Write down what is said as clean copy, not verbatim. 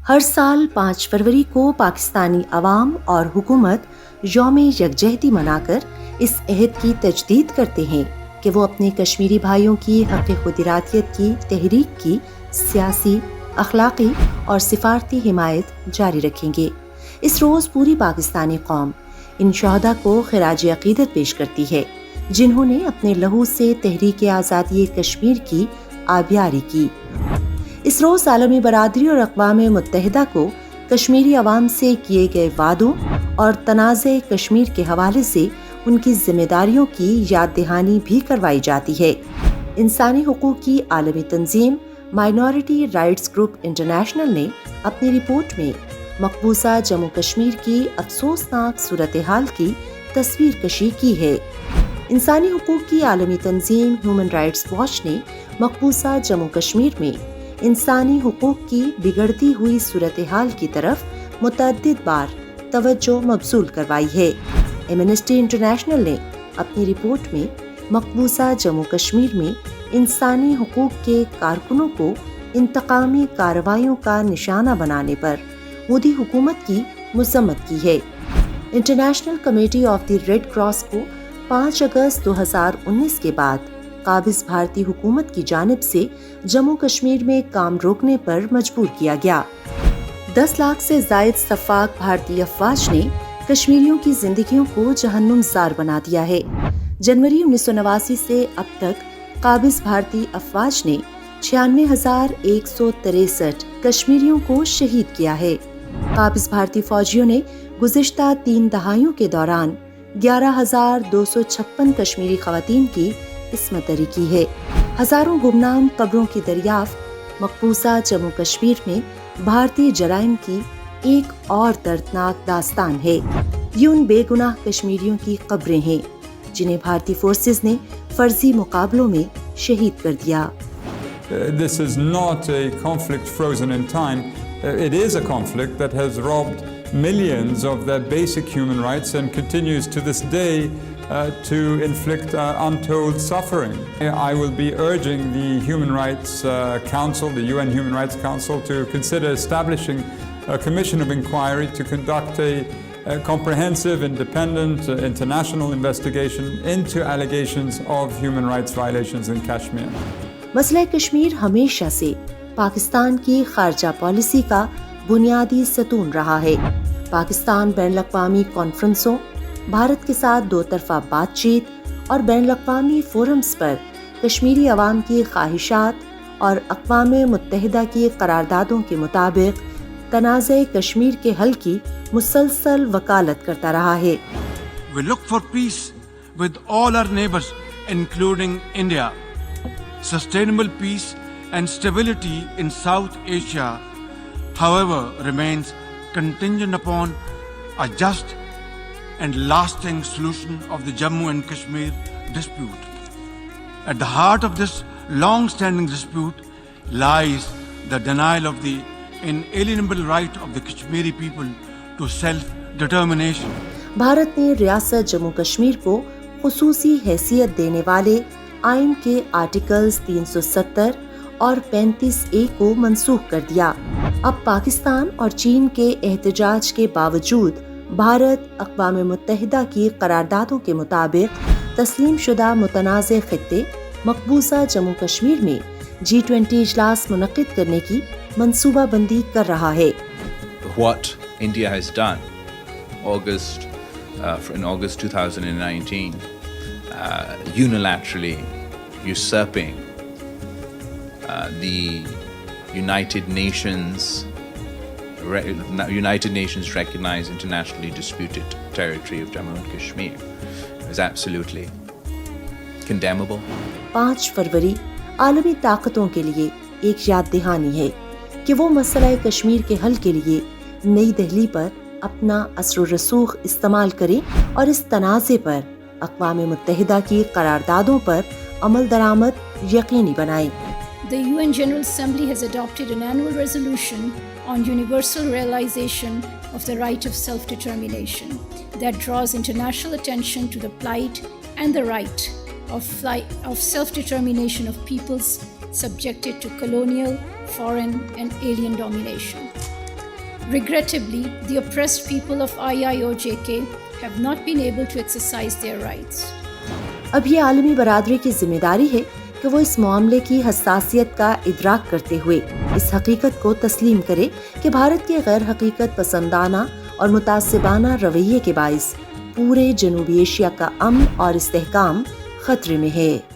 हर साल 5 फरवरी को पाकिस्तानी अवाम और हुकूमत यौम यकजहती मनाकर इस अहद की तजदीद करते हैं कि वो अपने कश्मीरी भाइयों की हक़ खुदइरादियत की तहरीक की सियासी, अखलाकी और सिफारती हिमायत जारी रखेंगे। इस रोज़ पूरी पाकिस्तानी कौम इन शहदा को खिराज अक़ीदत पेश करती है जिन्होंने अपने लहू से तहरीक आज़ादी कश्मीर की आबियारी की। इस रोज़ आलमी बरादरी और अक़वाम मुत्तहिदा को कश्मीरी अवाम से किए गए वादों और तनाज़े कश्मीर के हवाले से उनकी जिम्मेदारियों की याद दहानी भी करवाई जाती है। इंसानी हुकूक की आलमी तंजीम माइनॉरिटी राइट्स ग्रुप इंटरनेशनल ने अपनी रिपोर्ट में मकबूजा जम्मू कश्मीर की अफसोसनाक सूरत हाल की तस्वीर कशी की है। इंसानी हुकूक की आलमी तंजीम ह्यूमन राइट्स वॉच ने मकबूजा जम्मू कश्मीर में इंसानी हुकूक की बिगड़ती हुई सूरत हाल की तरफ मुतअद्दिद बार तवज्जो मबसूल करवाई है। एमनेस्टी इंटरनेशनल ने अपनी रिपोर्ट में मकबूजा जम्मू कश्मीर में इंसानी हुकूक के कारकुनों को इंतकामी कार्रवाइयों का निशाना बनाने पर मोदी हुकूमत की मज़म्मत की है। International committee of the red cross को 5 अगस्त 2019 के बाद काबिज भारतीय हुकूमत की जानिब से जम्मू कश्मीर में काम रोकने पर मजबूर किया गया। 10 लाख से जायद सफाक भारतीय अफवाज ने कश्मीरियों की जिंदगियों को जहन्नुमज़ार बना दिया है। जनवरी 1989 से अब तक काबिज भारतीय अफवाज ने 96,163 कश्मीरियों को शहीद किया है। काबिज भारतीय फौजियों ने गुज़िश्ता 3 दहाइयों के दौरान 11,256 कश्मीरी खवातीन की इस्मत दरी की है। हजारों गुमनाम कब्रों की दरियाफ्त मकबूजा जम्मू कश्मीर में भारतीय जराइम की एक और दर्दनाक दास्तान है। ये उन बेगुनाह कश्मीरियों की कब्रें हैं जिन्हें भारतीय फोर्सेस ने फर्जी मुकाबलों में शहीद कर दिया। This is not a conflict frozen in time. It is a conflict that has robbed millions of their basic human rights and continues to this day to inflict untold suffering. I will be urging the Human Rights Council, the UN Human Rights Council, to consider establishing a commission of inquiry to conduct a comprehensive, independent, international investigation into allegations of human rights violations in Kashmir. मसला कश्मीर हमेशा से पाकिस्तान की खारजा policy का बुनियादी सतून रहा है। पाकिस्तान बैनुल-अक़वामी कॉन्फ्रेंसों, भारत के साथ 2 तरफ़ा बातचीत और बैनुल-अक़वामी फोरम्स पर कश्मीरी अवाम की ख्वाहिशात और अक़वाम मुत्तहिदा की करारदादों के मुताबिक तनाज़े कश्मीर के हल की मुसलसल वकालत करता रहा है। We look for peace with all our neighbors, including India. Sustainable peace and stability in South Asia, however, remains contingent upon a just and lasting solution of the Jammu and Kashmir dispute. At the heart of this long-standing dispute lies the denial of the inalienable right of the Kashmiri people to self-determination. Bharat ने रियासत जम्मू कश्मीर को खुसूसी हैसियत देने वाले आइन के articles 370 और 35A को मनसूख कर दिया। अब पाकिस्तान और चीन के एहतजाज के बावजूद भारत अक़वाम मुत्तहिदा की करारदादों के मुताबिक तस्लीम शुदा मुतनाज़े खित्ते मकबूजा जम्मू कश्मीर में G20 इजलास मुनक़िद करने की मंसूबाबंदी कर रहा है। What India has done in August 2019, unilaterally usurping the United Nations recognized internationally disputed territory of Jammu and Kashmir is absolutely condemnable. 5 फरवरी आलमी ताकतों के लिए एक याद दहानी है कि वो मसला कश्मीर के हल के लिए नई दिल्ली पर अपना असर रसूख इस्तेमाल करें और इस तनाज़े पर अक़वाम मुत्तहिदा की करारदादों पर अमल दरामद यकीनी बनाएं। The UN General Assembly has adopted an annual resolution on universal realization of the right of self-determination that draws international attention to the plight and the right of self-determination of peoples subjected to colonial, foreign and alien domination. Regrettably, the oppressed people of IIOJK have not been able to exercise their rights. अब ये आलमी बरादरी की जिम्मेदारी है कि वो इस मामले की हसासियत का इदराक करते हुए इस हकीकत को तस्लीम करे कि भारत के गैर हकीकत पसंदाना और मुतासिबाना रवैये के बाइस पूरे जनूबी एशिया का अमन और इस्तेहकाम खतरे में है।